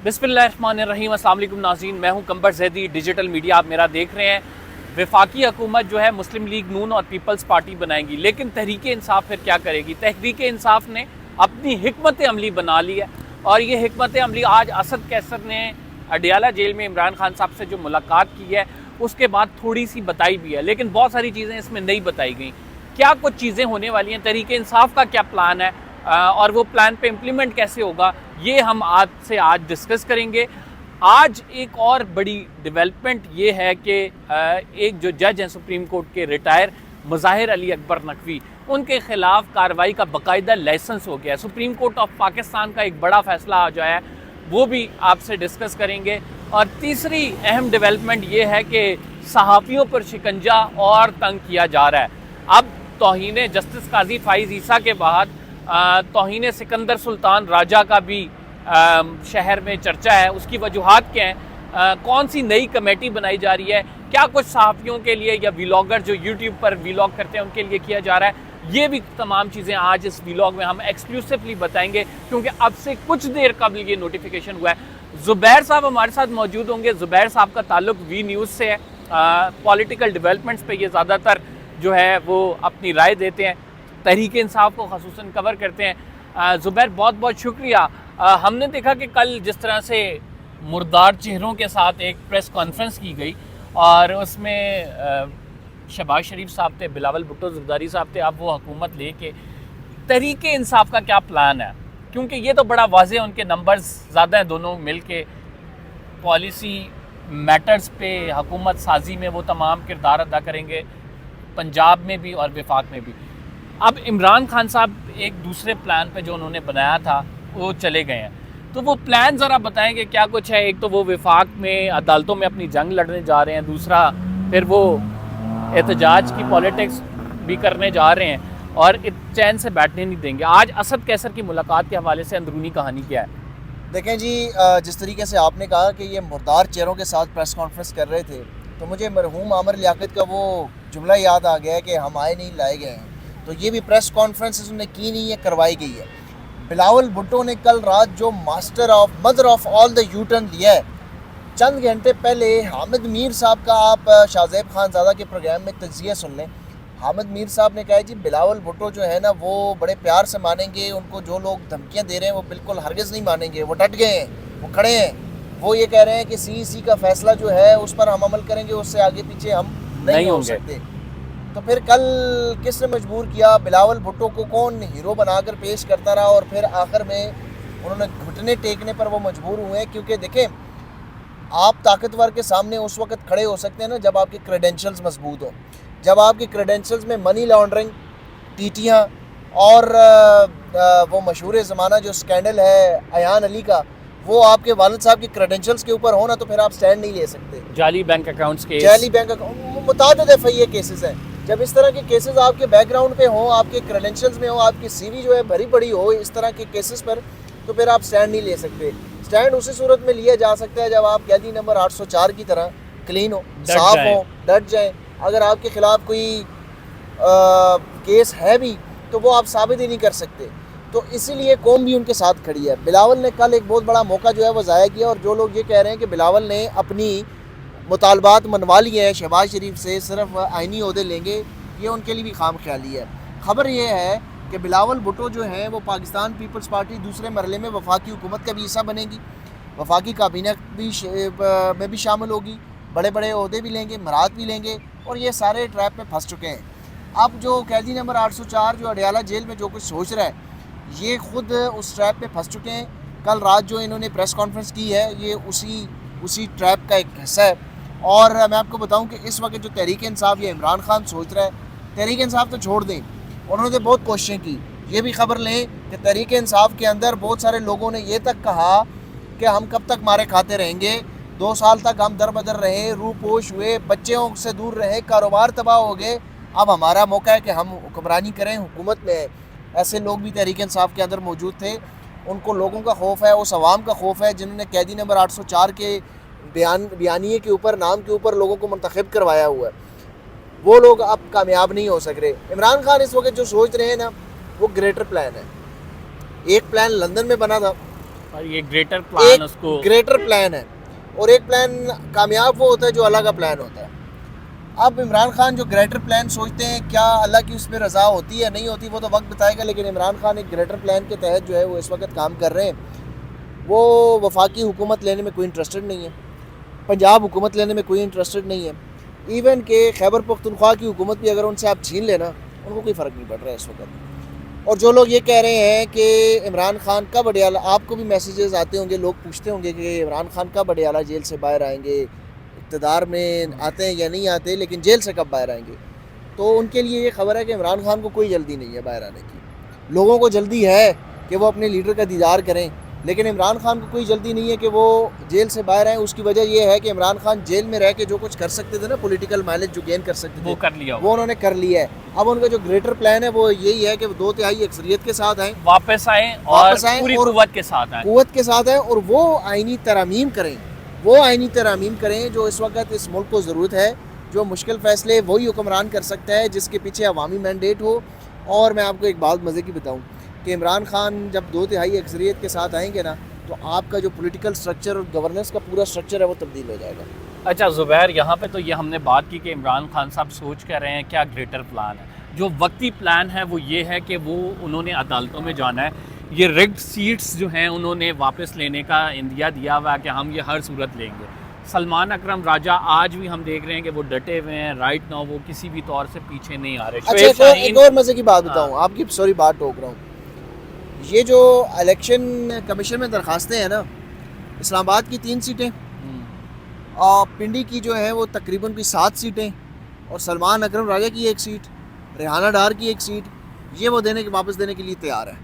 बिस्मिल्लाहिर्रहमानिर्रहीम। अस्सलाम वालेकुम नाज़रीन, मैं हूं कंबर ज़ैदी, डिजिटल मीडिया आप मेरा देख रहे हैं। वफाकी हुकूमत जो है मुस्लिम लीग नून और पीपल्स पार्टी बनाएगी, लेकिन तहरीक इंसाफ फिर क्या करेगी? तहरीक इंसाफ ने अपनी हिकमत अमली बना ली है और ये हिकमत अमली आज असद कैसर ने अडियाला जेल में इमरान खान साहब से जो मुलाकात की है उसके बाद थोड़ी सी बताई भी है, लेकिन बहुत सारी चीज़ें इसमें नहीं बताई गई। क्या कुछ चीज़ें होने वाली हैं, तहरीक इंसाफ का क्या प्लान है और वो प्लान पे इम्प्लीमेंट कैसे होगा, ये हम आज डिस्कस करेंगे। आज एक और बड़ी डेवलपमेंट ये है कि एक जो जज हैं सुप्रीम कोर्ट के रिटायर मुज़ाहिर अली अकबर नकवी, उनके ख़िलाफ़ कार्रवाई का बाकायदा लाइसेंस हो गया है। सुप्रीम कोर्ट ऑफ पाकिस्तान का एक बड़ा फ़ैसला आ जाया है, वो भी आपसे डिस्कस करेंगे। और तीसरी अहम डेवलपमेंट ये है कि सहाफ़ियों पर शिकंजा और तंग किया जा रहा है। अब तौहीन जस्टिस काजी फ़ाइज़ ईसा के बाद तौहीन सिकंदर सुल्तान राजा का भी शहर में चर्चा है। उसकी वजूहात क्या हैं? कौन सी नई कमेटी बनाई जा रही है? क्या कुछ सहाफ़ियों के लिए या व्लॉगर जो यूट्यूब पर व्लॉग करते हैं उनके लिए किया जा रहा है? ये भी तमाम चीज़ें आज इस व्लॉग में हम एक्सक्लूसिवली बताएंगे, क्योंकि अब से कुछ देर कबल ये नोटिफिकेशन हुआ है। ज़ुबैर साहब हमारे साथ मौजूद होंगे। ज़ुबैर साहब का ताल्लुक वी न्यूज़ से है। पॉलिटिकल डेवलपमेंट्स पे ये ज़्यादातर जो है वो अपनी राय देते हैं, तहरीक इंसाफ को ख़ुसूसन कवर करते हैं। ज़ुबैर बहुत बहुत शुक्रिया। हमने देखा कि कल जिस तरह से मुर्दार चेहरों के साथ एक प्रेस कॉन्फ्रेंस की गई और उसमें शहबाज शरीफ साहब थे, बिलावल भुट्टो ज़रदारी साहब थे, अब वो हुकूमत लेके तहरीक इंसाफ का क्या प्लान है? क्योंकि ये तो बड़ा वाज़े है, उनके नंबर्स ज़्यादा हैं, दोनों मिल के पॉलिसी मैटर्स पे हुकूमत साजी में वो तमाम किरदार अदा करेंगे, पंजाब में भी और वफाक में भी। अब इमरान खान साहब एक दूसरे प्लान पे जो उन्होंने बनाया था वो चले गए हैं, तो वो प्लान ज़रा बताएं कि क्या कुछ है। एक तो वो वफाक में अदालतों में अपनी जंग लड़ने जा रहे हैं, दूसरा फिर वो एहतजाज की पॉलिटिक्स भी करने जा रहे हैं और चैन से बैठने नहीं देंगे। आज असद कैसर की मुलाकात के हवाले से अंदरूनी कहानी क्या है? देखें जी, जिस तरीके से आपने कहा कि ये मुर्दार चेहरों के साथ प्रेस कॉन्फ्रेंस कर रहे थे, तो मुझे मरहूम आमिर लियाकत का वो जुमला याद आ गया है कि हम आए नहीं लाए गए हैं। तो ये भी प्रेस कॉन्फ्रेंस उन्होंने की नहीं है, करवाई गई है। बिलावल भुट्टो ने कल रात जो mother of all the U turn लिया है, चंद घंटे पहले हामिद मीर साहब का आप शाहज़ैब खानज़ादा के प्रोग्राम में तज्ज़िया सुन लें। हामिद मीर साहब ने कहा है जी बिलावल भुट्टो जो है ना वो बड़े प्यार से मानेंगे, उनको जो लोग धमकियां दे रहे हैं वो बिल्कुल हरगिज़ नहीं मानेंगे, वो डट गए हैं, वो खड़े हैं। वो ये कह रहे हैं कि CEC का फैसला जो है उस पर हम अमल करेंगे, उससे आगे पीछे हम नहीं हो सकते। तो फिर कल किसने मजबूर किया? बिलावल भुट्टो को कौन हीरो बनाकर पेश करता रहा और फिर आखिर में उन्होंने घुटने टेकने पर वो मजबूर हुए। क्योंकि देखें, आप ताकतवर के सामने उस वक्त खड़े हो सकते हैं ना जब आपके क्रेडेंशियल्स मजबूत हो, जब आपके क्रेडेंशियल्स में मनी लॉन्ड्रिंग, टीटियाँ और वो मशहूर ज़माना जो स्कैंडल है अयान अली का, वो आपके वालिद साहब के क्रेडेंशियल्स के ऊपर हो ना, तो फिर आप स्टैंड नहीं ले सकते। जाली बैंक अकाउंट्स के, जाली बैंक मुताबिद FIA केसेस हैं। जब इस तरह के केसेस आपके बैकग्राउंड पे हो, आपके क्रेडेंशियल्स में हो, आपकी CV जो है भरी पड़ी हो इस तरह के केसेस पर, तो फिर आप स्टैंड नहीं ले सकते। स्टैंड उसी सूरत में लिया जा सकता है जब आप कैदी नंबर 804 की तरह क्लीन हो, साफ हो, डट जाए। अगर आपके खिलाफ कोई केस है भी तो वो आप साबित ही नहीं कर सकते। तो इसीलिए कौम भी उनके साथ खड़ी है। बिलावल ने कल एक बहुत बड़ा मौका जो है वो ज़ाया किया, और जो लोग ये कह रहे हैं कि बिलावल ने अपनी मुतालबात मनवा लिए हैं शहबाज शरीफ से, सिर्फ आइनी ओहदे लेंगे, ये उनके लिए भी खाम ख्याली है। ख़बर ये है कि बिलावल भुट्टो जो है वो पाकिस्तान पीपल्स पार्टी दूसरे मरहले में वफाकी हुकूमत का भी हिस्सा बनेगी, वफाकी काबीना भी में भी शामिल होगी, बड़े बड़े ओहदे भी लेंगे, मराद भी लेंगे, और ये सारे ट्रैप में फंस चुके हैं। अब जो कैदी नंबर 804 जो अडियाला जेल में जो कुछ सोच रहा है, ये ख़ुद उस ट्रैप में फंस चुके हैं। कल रात जो इन्होंने प्रेस कॉन्फ्रेंस की है ये उसी ट्रैप का एक हिस्सा है। और मैं आपको बताऊं कि इस वक्त जो तहरीक इंसाफ या इमरान खान सोच रहा है, तहरीक इंसाफ तो छोड़ दें, उन्होंने बहुत कोशिशें की। ये भी खबर लें कि तहरीक इंसाफ के अंदर बहुत सारे लोगों ने ये तक कहा कि हम कब तक मारे खाते रहेंगे, 2 साल तक हम दर बदर रहे, रूपोश हुए, बच्चों से दूर रहे, कारोबार तबाह हो गए, अब हमारा मौका है कि हम हुक्मरानी करें, हुकूमत में। ऐसे लोग भी तहरीक इंसाफ के अंदर मौजूद थे। उनको लोगों का खौफ है, उस आवाम का खौफ है जिन्होंने कैदी नंबर 804 के बयानिए के ऊपर, नाम के ऊपर लोगों को मुंतखब करवाया हुआ है। वो लोग अब कामयाब नहीं हो सक रहे। इमरान खान इस वक्त जो सोच रहे हैं ना, वो ग्रेटर प्लान है। एक प्लान लंदन में बना था और ये ग्रेटर प्लान उसको ग्रेटर प्लान है, और एक प्लान कामयाब वो होता है जो अल्लाह का प्लान होता है। अब इमरान खान जो ग्रेटर प्लान सोचते हैं, क्या अल्लाह की उसमें रज़ा होती है नहीं होती वो तो वक्त बताएगा, लेकिन इमरान खान एक ग्रेटर प्लान के तहत जो है वो इस वक्त काम कर रहे हैं। वो वफाकी हुकूमत लेने में कोई इंटरेस्टेड नहीं है, पंजाब हुकूमत लेने में कोई इंटरेस्टेड नहीं है, इवन के खैबर पख्तूनख्वा की हुकूमत भी अगर उनसे आप छीन लेना उनको कोई फ़र्क नहीं पड़ रहा है इस वक्त। और जो लोग ये कह रहे हैं कि इमरान खान कब अडियाला, आपको भी मैसेजेस आते होंगे, लोग पूछते होंगे कि इमरान खान कब अडियाला जेल से बाहर आएंगे, इक़्तिदार में आते हैं या नहीं आते, लेकिन जेल से कब बाहर आएंगे। तो उनके लिए ये खबर है कि इमरान खान को कोई जल्दी नहीं है बाहर आने की। लोगों को जल्दी है कि वो अपने लीडर का दीदार करें, लेकिन इमरान खान को कोई जल्दी नहीं है कि वो जेल से बाहर आए। उसकी वजह ये है कि इमरान खान जेल में रह के जो कुछ कर सकते थे ना, पॉलिटिकल माइलेज जो गेन कर सकते थे, वो कर लिया, वो उन्होंने कर लिया है। अब उनका जो ग्रेटर प्लान है वो यही है कि वो 2/3 अक्सरियत के साथ आए, वापस आए और पूरी कुव्वत के साथ आए, कुव्वत के साथ आए, और वो आईनी तरमीम करें, वो आईनी तरमीम करें जो इस वक्त इस मुल्क को ज़रूरत है। जो मुश्किल फ़ैसले वही हुक्मरान कर सकता है जिसके पीछे अवामी मैंडेट हो। और मैं आपको एक बात मज़े की बताऊँ कि इमरान खान जब 2/3 अक्सरियत के साथ आएंगे ना, तो आपका जो पॉलिटिकल स्ट्रक्चर और गवर्नेंस का पूरा स्ट्रक्चर है वो तब्दील हो जाएगा। अच्छा ज़ुबैर, यहाँ पे तो ये हमने बात की कि इमरान खान साहब सोच कर रहे हैं क्या ग्रेटर प्लान है। जो वक्ती प्लान है वो ये है कि वो उन्होंने अदालतों में जाना है, ये रिग्ड सीट्स जो हैं उन्होंने वापस लेने का इंदिया दिया हुआ है कि हम ये हर सूरत लेंगे। सलमान अकरम राजा आज भी हम देख रहे हैं कि वो डटे हुए हैं, राइट नाउ वो किसी भी तौर से पीछे नहीं आ रहे। अच्छा, एक और मज़े की बात बताऊँ, आपकी सॉरी बात टोक रहा हूँ, ये जो इलेक्शन कमीशन में दरखास्तें हैं ना, इस्लामाबाद की 3 सीटें और पिंडी की जो है वो तकरीबन की 7 सीटें, और सलमान अकरम राजा की 1 सीट, रेहाना डार की 1 सीट, ये वो वापस देने के लिए तैयार है।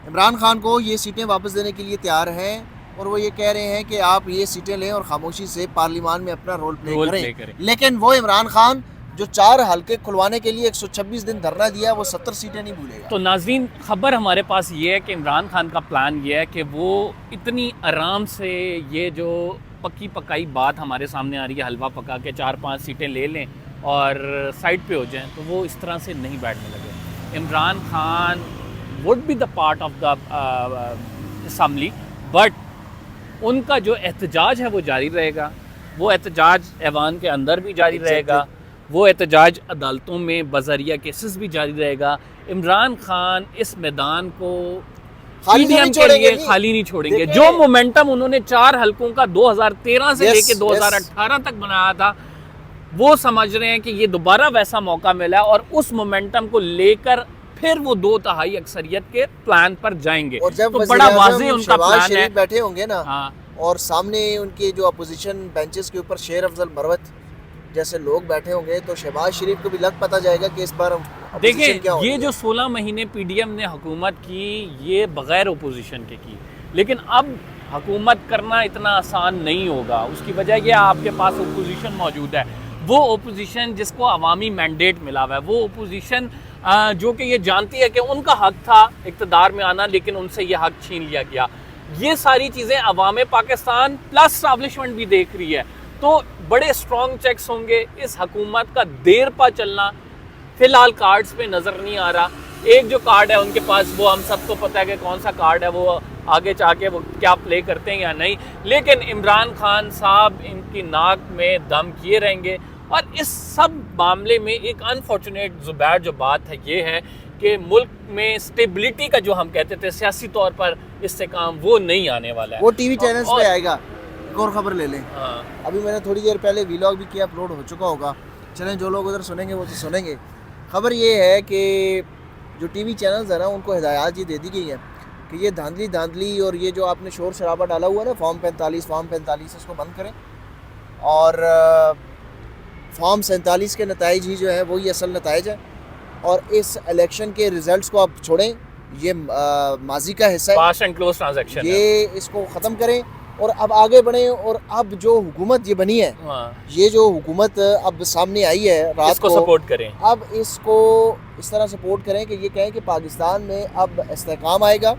इमरान खान को ये सीटें वापस देने के लिए तैयार हैं, और वो ये कह रहे हैं कि आप ये सीटें लें और खामोशी से पार्लियामान में अपना रोल प्ले करें। लेकिन वो इमरान खान जो 4 हल्के खुलवाने के लिए 126 दिन धरना दिया, वो 70 सीटें नहीं भूलेगा। तो नाज़रीन, खबर हमारे पास ये है कि इमरान खान का प्लान ये है कि वो इतनी आराम से ये जो पक्की पकाई बात हमारे सामने आ रही है, हलवा पका के 4-5 सीटें ले लें और साइड पे हो जाएं, तो वो इस तरह से नहीं बैठने लगे। Imran Khan would be the part of the assembly, but उनका जो एहतजाज है वो जारी रहेगा, वो एहतजाज ऐवान के अंदर भी जारी रहेगा, वो एहतजाज अदालतों में बज़रिया केसेस भी जारी रहेगा। इमरान खान इस मैदान को पीडीएम के लिए खाली नहीं छोड़ेंगे। जो मोमेंटम उन्होंने 4 हलकों का 2013 से लेके 2018 तक बनाया था, वो समझ रहे हैं कि ये दोबारा वैसा मौका मिला है, और उस मोमेंटम को लेकर फिर वो 2/3 अक्सरियत के प्लान पर जाएंगे। और जब तो बड़ा वाज़ेह उनका प्लान है। बैठे होंगे ना, हाँ, और सामने उनके जो अपोजिशन बेंचेस के ऊपर शेर अफजल मरवत जैसे लोग बैठे होंगे, तो शहबाज शरीफ को भी लग पता जाएगा कि इस बार देखिए ये जो 16 महीने पीडीएम ने हुकूमत की, ये बगैर ओपोजिशन के की, लेकिन अब हुकूमत करना इतना आसान नहीं होगा। उसकी वजह यह आपके पास ओपोजिशन मौजूद है, वो ओपोजिशन जिसको अवामी मैंडेट मिला हुआ है, वो ओपोजिशन जो कि ये जानती है कि उनका हक था इक़्तिदार में आना, लेकिन उनसे ये हक छीन लिया गया। ये सारी चीज़ें अवाम पाकिस्तान प्लस एस्टैब्लिशमेंट भी देख रही है, तो बड़े स्ट्रॉन्ग चेक्स होंगे। इस हुकूमत का देर पा चलना फ़िलहाल कार्ड्स पे नज़र नहीं आ रहा। एक जो कार्ड है उनके पास, वो हम सबको पता है कि कौन सा कार्ड है, वो आगे जाके वो क्या प्ले करते हैं या नहीं, लेकिन इमरान खान साहब इनकी नाक में दम किए रहेंगे। और इस सब मामले में एक अनफॉर्चुनेट ज़ुबैर जो बात है ये है कि मुल्क में स्टेबिलिटी का जो हम कहते थे सियासी तौर पर इससे काम, वो नहीं आने वाला है। वो टीवी चैनल्स पे आएगा। एक और खबर ले लें, हाँ, अभी मैंने थोड़ी देर पहले व्लॉग भी किया, अपलोड हो चुका होगा, चलें जो लोग उधर सुनेंगे वो तो सुनेंगे। खबर ये है कि जो टीवी चैनल्स है ना, उनको हिदायत ये दे दी गई है कि ये धांधली और ये जो आपने शोर शराबा डाला हुआ है ना, फॉर्म 45 इसको बंद करें, और फॉर्म 47 के नताइज ही जो है वही असल नताइज है, और इस इलेक्शन के रिजल्ट्स को आप छोड़ें, ये माजी का हिस्सा है, पास एंड क्लोज ट्रांजैक्शन है, ये इसको ख़त्म करें और अब आगे बढ़ें। और अब जो हुकूमत ये बनी है, हाँ, ये जो हुकूमत अब सामने आई है रात इसको को, सपोर्ट करें। अब इसको इस तरह सपोर्ट करें कि ये कहें कि पाकिस्तान में अब इस्तेहकाम आएगा।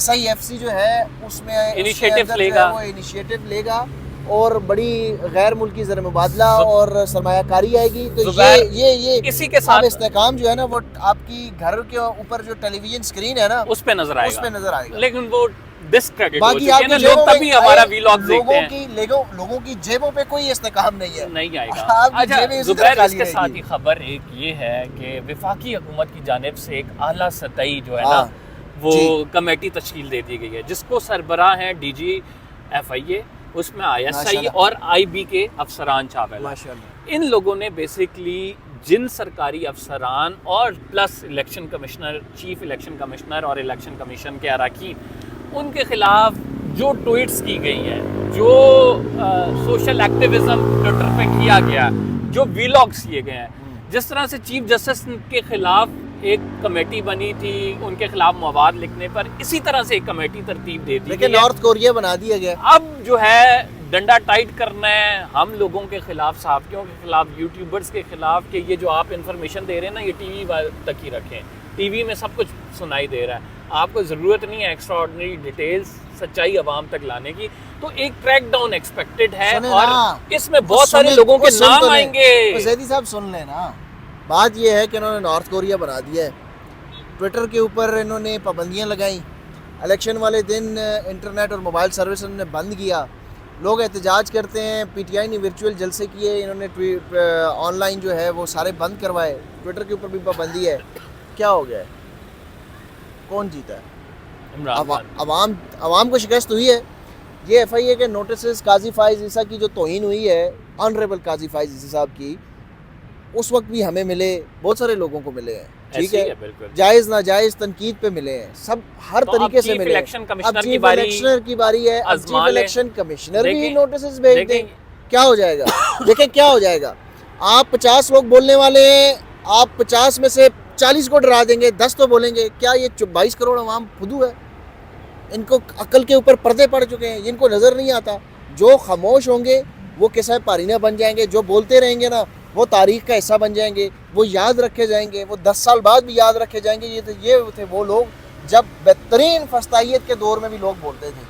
SIFC जो है उसमें इनिशिएटिव लेगा, वो इनिशिएटिव लेगा और बड़ी गैर मुल्की ज़र मुबादला और सरमायाकारी आएगी। तो जुबैर, ये इसी के साथ इस्तेकाम जो है ना वो आपकी घर के ऊपर जो टेलीविजन स्क्रीन है ना उस पे नजर आएगा, उस पे नजर आएगा। लेकिन वो डिस्क्रेडिट हो बाकी चुके हैं ना, लोग तभी हमारा वीलॉग देखते हैं। लोगों की जेबों पे कोई इस्तेकाम नहीं है, नहीं आएगा। आपकी अच्छा जेबें इसी जुबैर, तरह इसके खाली साथ रहेगी। ही खबर एक ये है कि वफाकी हुकूमत की जानिब से एक आला सतही जो है ना हाँ, वो जी। कमेटी तश्कील दे दी गई है, जिसको सरबराह हैं DG FIA, उसमें ISI माशाल्लाह। और IB के अफसरान शामिल हैं। माशाल्लाह। इन लोगों ने बेसिकली जिन सरकारी अफसरान और plus election commissioner, chief election commissioner और इलेक्शन कमीशन के अरकान, उनके खिलाफ जो ट्वीट्स की गई है, जो सोशल एक्टिविज्म ट्विटर पे किया गया, जो वीलॉग्स किए गए हैं, जिस तरह से चीफ जस्टिस के खिलाफ एक कमेटी बनी थी उनके खिलाफ मवाद लिखने पर, इसी तरह से एक कमेटी तरतीब दे दी लेकिन गई है। नॉर्थ कोरिया बना दिया गया। अब जो है डंडा टाइट करना है हम लोगों के खिलाफ, सहाफ़ियों के खिलाफ, यूट्यूबर्स के खिलाफ, कि ये जो आप इंफॉर्मेशन दे रहे हैं ना ये टीवी तक ही रखें, टीवी में सब कुछ सुनाई दे रहा है, आपको ज़रूरत नहीं है एक्स्ट्रा ऑर्डिनरी डिटेल्स, सच्चाई आवाम तक लाने की। तो एक क्रैक डाउन एक्सपेक्टेड है और इसमें बहुत सारे लोगों के नाम आएंगे। जैदी साहब सुन लेना, बात यह है कि इन्होंने नॉर्थ कोरिया बना दिया है, ट्विटर के ऊपर इन्होंने पाबंदियां लगाई, इलेक्शन वाले दिन इंटरनेट और मोबाइल सर्विस इन्होंने बंद किया, लोग एहतजाज करते हैं, PTI ने वर्चुअल जलसे किए, इन्होंने ऑनलाइन जो है वो सारे बंद करवाए, ट्विटर के ऊपर भी पाबंदी है। क्या हो गया है? कौन जीता है? अवाम को शिकस्त हुई है। ये FIA के नोटिस काजी फाइज ईसा की जो तौहीन हुई है, ऑनरेबल काजी फाइज ईसा साहब की, उस वक्त भी हमें मिले, बहुत सारे लोगों को मिले हैं, ठीक है, जायज़ नाजायज़ तनकीद पे मिले हैं, सब हर तरीके से मिले। इलेक्शन अब कमिश्नर चीफ इलेक्शनर की बारी है, अब चीफ इलेक्शन कमिश्नर भी नोटिस भेज दें, क्या हो जाएगा? देखें क्या हो जाएगा। आप 50 लोग बोलने वाले हैं, आप 50 में से 40 को डरा देंगे, 10 तो बोलेंगे। क्या ये 22 करोड़ अवाम फुदू है? इनको अकल के ऊपर पर्दे पड़ चुके हैं, इनको नज़र नहीं आता। जो खामोश होंगे वो किसा पारीना बन जाएंगे, जो बोलते रहेंगे ना वो तारीख का हिस्सा बन जाएंगे, वो याद रखे जाएंगे, वो 10 साल बाद भी याद रखे जाएंगे। ये थे वो लोग जब बेहतरीन फस्तायत के दौर में भी लोग बोलते थे।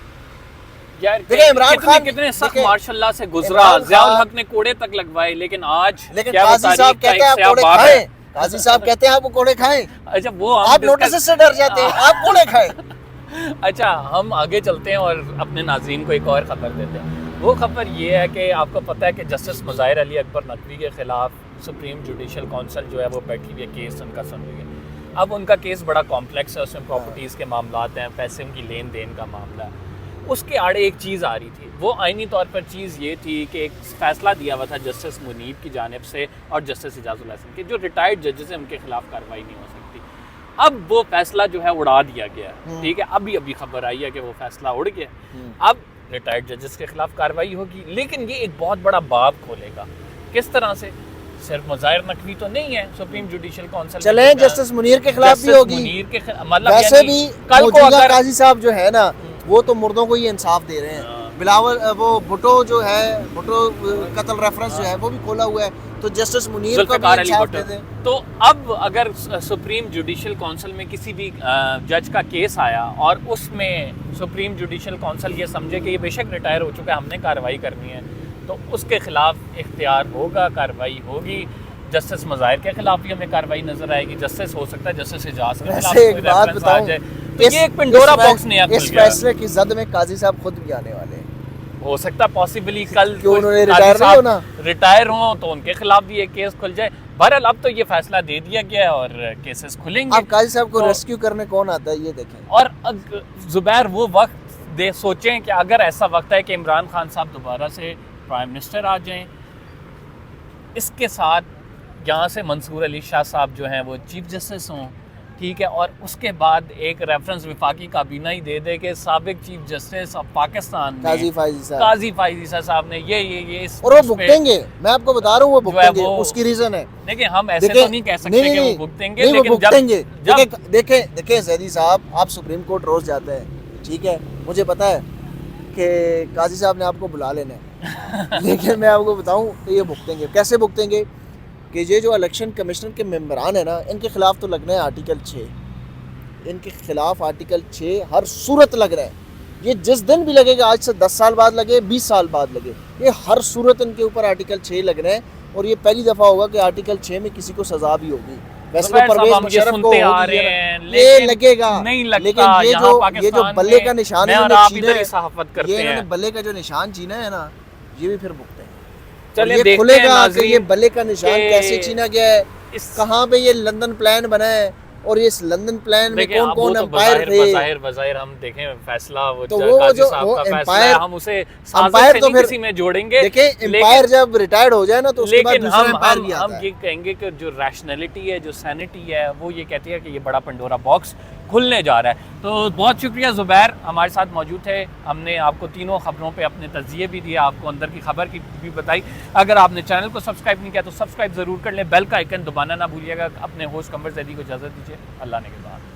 यार देखिए इमरान खान कितने सख्त मार्शल्लाह से गुजरा, ज़ियाउल हक ने कोड़े तक लगवाए, लेकिन आज काजी साहब कहते हैं आप कोड़े खाएं, काजी साहब कहते हैं आप कोड़े खाएं। अच्छा वो आप नोटिस से डर जाते हैं, आप कोड़े खाएं। अच्छा हम आगे चलते हैं और अपने नाज़रीन को एक और ख़बर देते हैं। वो खबर ये है कि आपको पता है कि जस्टिस मुज़ाहिर अली अकबर नकवी के ख़िलाफ़ सुप्रीम जुडिशल काउंसिल जो है वो बैठी हुई है, केस उनका सुन रही है। अब उनका केस बड़ा कॉम्प्लेक्स है, उसमें प्रॉपर्टीज़ के मामलात हैं, पैसे की लेन देन का मामला है। उसके आड़े एक चीज़ आ रही थी, वो आइनी तौर पर चीज़ ये थी कि एक फ़ैसला दिया हुआ था जस्टिस मुनीब की जानिब से और जस्टिस इजाज़ुल हसन के, जो रिटायर्ड जजेस हैं उनके खिलाफ कार्रवाई नहीं हो सकती। अब वो फैसला जो है उड़ा दिया गया, ठीक है, अभी खबर आई है कि वो फैसला उड़ गया। अब रिटायर्ड जजेस के खिलाफ कार्रवाई होगी, लेकिन ये एक बहुत बड़ा बाब खोलेगा। किस तरह से? सिर्फ मुज़ाहिर नकवी तो नहीं है, सुप्रीम जुडिशल काउंसिल चले जस्टिस मुनीर के खिलाफ भी होगी। मतलब वैसे भी कल को अगर काजी साहब जो है ना वो तो मुर्दों को ही इंसाफ दे रहे हैं। बिलावल वो भुट्टो जो है, भुट्टो कत्ल रेफरेंस जो है वो भी खोला हुआ है, तो जस्टिस मुनीर को भी इंसाफ दे दें। तो अब अगर सुप्रीम जुडिशल काउंसिल में किसी भी जज का केस आया और उसमें सुप्रीम जुडिशल काउंसिल ये समझे कि ये बेशक रिटायर हो चुका है, हमने कार्रवाई करनी है, तो उसके खिलाफ इख्तियार होगा, कार्रवाई होगी। जस्टिस मुज़ाहिर के खिलाफ भी हमें कार्रवाई नजर आएगी, जस्टिस हो सकता है जस्टिस इजाज़ के खिलाफ एक बात बताऊं, तो ये एक पिंडोरा बॉक्स नया खुल गया। इस फैसले की जद में काजी साहब खुद भी आने वाले हैं। हो सकता है पॉसिबली कल उन्होंने रिटायर हो तो उनके खिलाफ भी एक केस खुल जाए। बहरहाल अब तो ये फैसला दे दिया गया है और केसेस खुलेंगे। अब काजी साहब को रेस्क्यू करने कौन आता है ये देखें। और जुबैर वो वक्त सोचें कि अगर ऐसा वक्त है कि इमरान खान साहब दोबारा से प्राइम मिनिस्टर आ जाएं, इसके साथ यहाँ से मंसूर अली शाह साहब जो हैं वो चीफ जस्टिस हों, ठीक है, और उसके बाद एक रेफरेंस वफाकी काबीना ही दे दे कि साबिक चीफ जस्टिस ऑफ पाकिस्तान काजी फाइज ईसा साहब ने ये और वो भुगतेंगे। मैं आपको बता रहा हूँ वो भुगतेंगे, उसकी रीजन है। देखिए हम ऐसे तो नहीं कह सकते कि वो भुगतेंगे, लेकिन देखें जैदी साहब, आप सुप्रीम कोर्ट रोज जाते हैं, ठीक है, मुझे पता है कि काजी साहब ने आपको बुला लेना है लेकिन मैं आपको बताऊं तो ये भुगतेंगे। कैसे भुगतेंगे कि ये जो इलेक्शन कमिश्नर के मेंबरान है ना, इनके खिलाफ तो लगना है आर्टिकल 6, इनके खिलाफ आर्टिकल 6 हर सूरत लग रहा है। ये जिस दिन भी लगेगा, आज से 10 साल बाद लगे, 20 साल बाद लगे, ये हर सूरत इनके ऊपर आर्टिकल 6 लग रहे हैं और ये पहली दफ़ा होगा कि आर्टिकल 6 में किसी को सज़ा भी होगी। वैसे तो परवेज मुशर्रफ को ये लगेगा, नहीं लगता, लेकिन ये जो बल्ले का निशान इन्होंने बल्ले का जो निशान छीना है ना, ये भी फिर भुगते हैं। चलिए ये खुलेगा कि ये बल्ले का निशान कैसे छीना गया है, कहाँ पे ये लंदन प्लान बना है और ये इस लंदन प्लान में कौन कौन एम्पायर थे। बज़ाहिर हम देखें फैसला वो तो वो एम्पायर हम उसे एम्पायर तो फिर किसी में जोड़ेंगे। देखिए एम्पायर जब रिटायर्ड हो जाए ना तो उसके बाद लेकिन दूसरा एम्पायर भी आता हम है। ये कहेंगे कि जो रैशनैलिटी है, जो सैनिटी है, वो ये कहती है कि ये बड़ा पंडोरा बॉक्स खुलने जा रहा है। तो बहुत शुक्रिया ज़ुबैर हमारे साथ मौजूद थे, हमने आपको तीनों खबरों पे अपने तज़िये भी दिए, आपको अंदर की खबर की भी बताई। अगर आपने चैनल को सब्सक्राइब नहीं किया तो सब्सक्राइब ज़रूर कर लें, बेल का आइकन दबाना ना भूलिएगा। अपने होस्ट कमर ज़ैदी को इजाज़त दीजिए, अल्लाह ने के बाद।